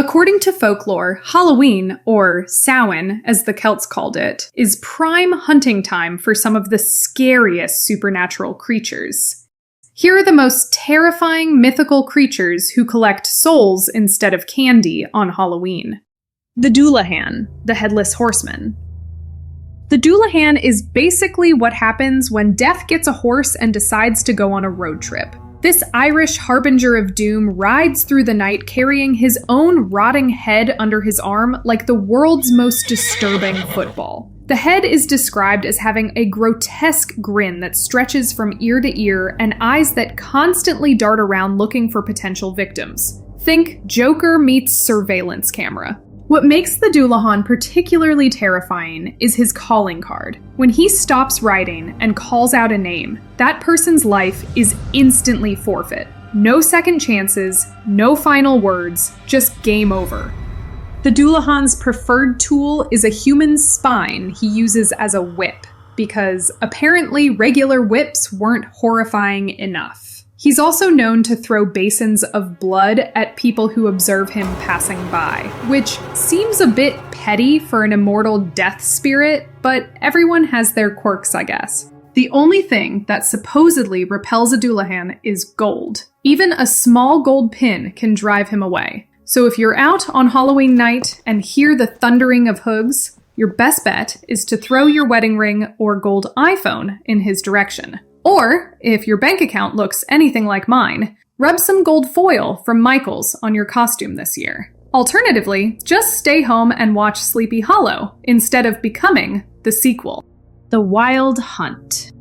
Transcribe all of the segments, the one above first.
According to folklore, Halloween, or Samhain, as the Celts called it, is prime hunting time for some of the scariest supernatural creatures. Here are the most terrifying mythical creatures who collect souls instead of candy on Halloween. The Dullahan, the Headless Horseman. The Dullahan is basically what happens when Death gets a horse and decides to go on a road trip. This Irish harbinger of doom rides through the night carrying his own rotting head under his arm like the world's most disturbing football. The head is described as having a grotesque grin that stretches from ear to ear and eyes that constantly dart around looking for potential victims. Think Joker meets surveillance camera. What makes the Dullahan particularly terrifying is his calling card. When he stops riding and calls out a name, that person's life is instantly forfeit. No second chances, no final words, just game over. The Dullahan's preferred tool is a human's spine he uses as a whip, because apparently regular whips weren't horrifying enough. He's also known to throw basins of blood at people who observe him passing by, which seems a bit petty for an immortal death spirit, but everyone has their quirks, I guess. The only thing that supposedly repels a Dullahan is gold. Even a small gold pin can drive him away. So if you're out on Halloween night and hear the thundering of hooves, your best bet is to throw your wedding ring or gold iPhone in his direction. Or, if your bank account looks anything like mine, rub some gold foil from Michael's on your costume this year. Alternatively, just stay home and watch Sleepy Hollow instead of becoming the sequel. The Wild Hunt.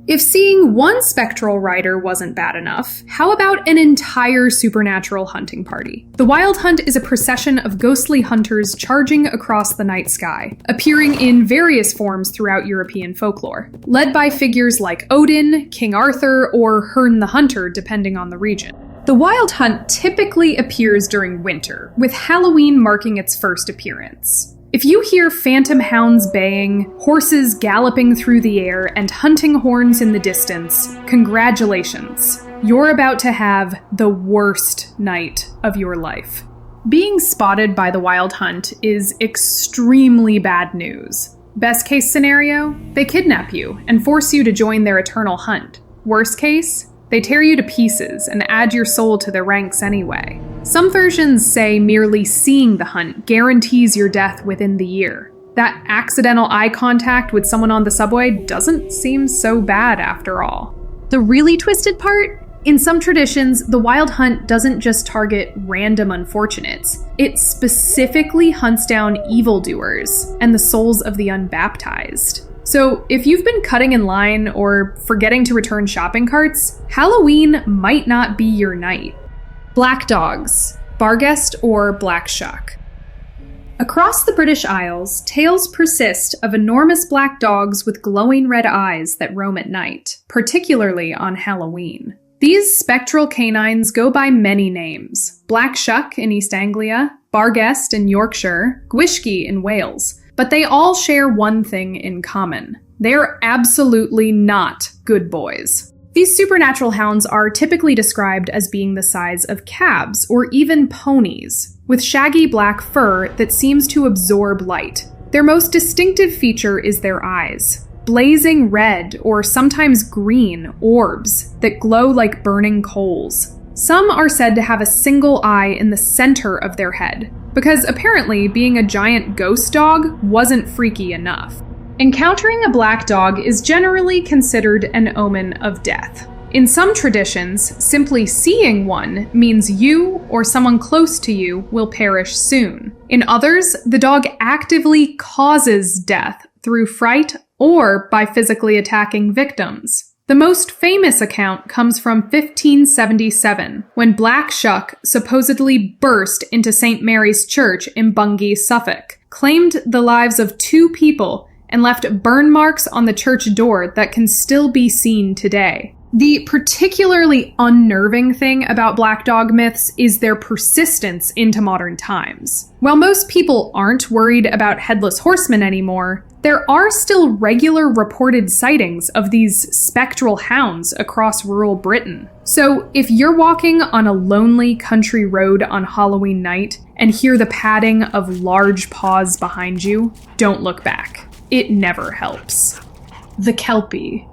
If seeing one spectral rider wasn't bad enough, how about an entire supernatural hunting party? The Wild Hunt is a procession of ghostly hunters charging across the night sky, appearing in various forms throughout European folklore, led by figures like Odin, King Arthur, or Herne the Hunter, depending on the region. The Wild Hunt typically appears during winter, with Halloween marking its first appearance. If you hear phantom hounds baying, horses galloping through the air, and hunting horns in the distance, congratulations. You're about to have the worst night of your life. Being spotted by the Wild Hunt is extremely bad news. Best case scenario, they kidnap you and force you to join their eternal hunt. Worst case, they tear you to pieces and add your soul to their ranks anyway. Some versions say merely seeing the hunt guarantees your death within the year. That accidental eye contact with someone on the subway doesn't seem so bad after all. The really twisted part? In some traditions, the Wild Hunt doesn't just target random unfortunates. It specifically hunts down evildoers and the souls of the unbaptized. So, if you've been cutting in line or forgetting to return shopping carts, Halloween might not be your night. Black dogs, Barghest or black shuck. Across the British Isles, tales persist of enormous black dogs with glowing red eyes that roam at night, particularly on Halloween. These spectral canines go by many names: Black Shuck in East Anglia, Barghest in Yorkshire, Gwishgi in Wales. But they all share one thing in common. They're absolutely not good boys. These supernatural hounds are typically described as being the size of calves or even ponies, with shaggy black fur that seems to absorb light. Their most distinctive feature is their eyes, blazing red or sometimes green orbs that glow like burning coals. Some are said to have a single eye in the center of their head, because apparently being a giant ghost dog wasn't freaky enough. Encountering a black dog is generally considered an omen of death. In some traditions, simply seeing one means you or someone close to you will perish soon. In others, the dog actively causes death through fright or by physically attacking victims. The most famous account comes from 1577, when Black Shuck supposedly burst into St. Mary's Church in Bungay, Suffolk, claimed the lives of 2 people, and left burn marks on the church door that can still be seen today. The particularly unnerving thing about black dog myths is their persistence into modern times. While most people aren't worried about headless horsemen anymore, there are still regular reported sightings of these spectral hounds across rural Britain. So if you're walking on a lonely country road on Halloween night and hear the padding of large paws behind you, don't look back. It never helps. The Kelpie.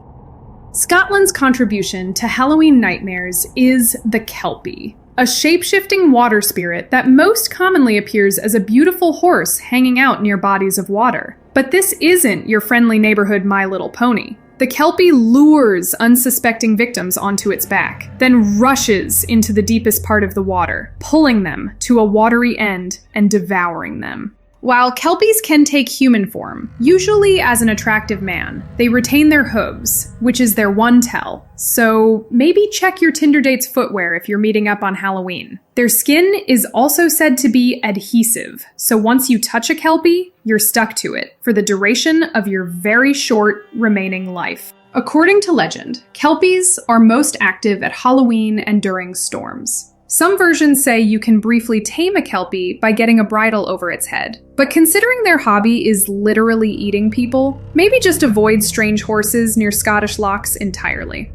Scotland's contribution to Halloween nightmares is the Kelpie, a shape-shifting water spirit that most commonly appears as a beautiful horse hanging out near bodies of water. But this isn't your friendly neighborhood My Little Pony. The Kelpie lures unsuspecting victims onto its back, then rushes into the deepest part of the water, pulling them to a watery end and devouring them. While Kelpies can take human form, usually as an attractive man, they retain their hooves, which is their one tell, so maybe check your Tinder date's footwear if you're meeting up on Halloween. Their skin is also said to be adhesive, so once you touch a Kelpie, you're stuck to it for the duration of your very short remaining life. According to legend, Kelpies are most active at Halloween and during storms. Some versions say you can briefly tame a Kelpie by getting a bridle over its head. But considering their hobby is literally eating people, maybe just avoid strange horses near Scottish lochs entirely.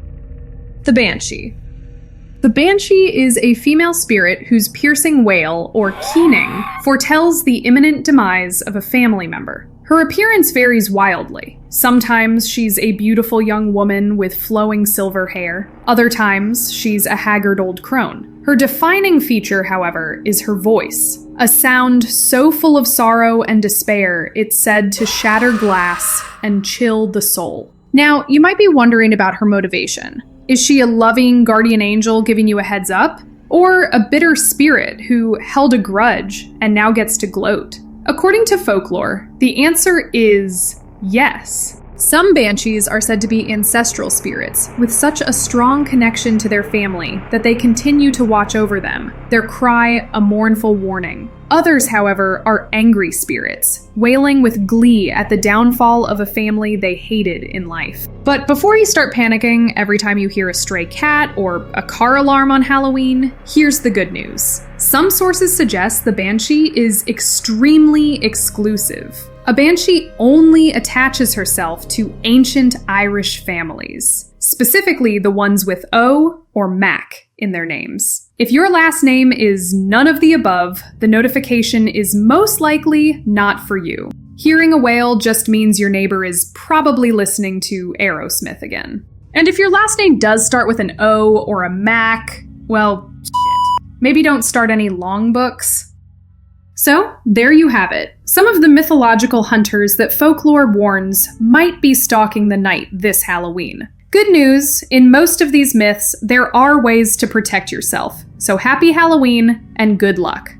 The Banshee. The Banshee is a female spirit whose piercing wail, or keening, foretells the imminent demise of a family member. Her appearance varies wildly. Sometimes she's a beautiful young woman with flowing silver hair. Other times, she's a haggard old crone. Her defining feature, however, is her voice. A sound so full of sorrow and despair, it's said to shatter glass and chill the soul. Now, you might be wondering about her motivation. Is she a loving guardian angel giving you a heads up? Or a bitter spirit who held a grudge and now gets to gloat? According to folklore, the answer is yes. Some banshees are said to be ancestral spirits, with such a strong connection to their family that they continue to watch over them, their cry a mournful warning. Others, however, are angry spirits, wailing with glee at the downfall of a family they hated in life. But before you start panicking every time you hear a stray cat or a car alarm on Halloween, here's the good news. Some sources suggest the Banshee is extremely exclusive. A Banshee only attaches herself to ancient Irish families, specifically the ones with O or Mac in their names. If your last name is none of the above, the notification is most likely not for you. Hearing a wail just means your neighbor is probably listening to Aerosmith again. And if your last name does start with an O or a Mac, well, shit. Maybe don't start any long books. So, there you have it. Some of the mythological hunters that folklore warns might be stalking the night this Halloween. Good news, in most of these myths, there are ways to protect yourself. So happy Halloween, and good luck.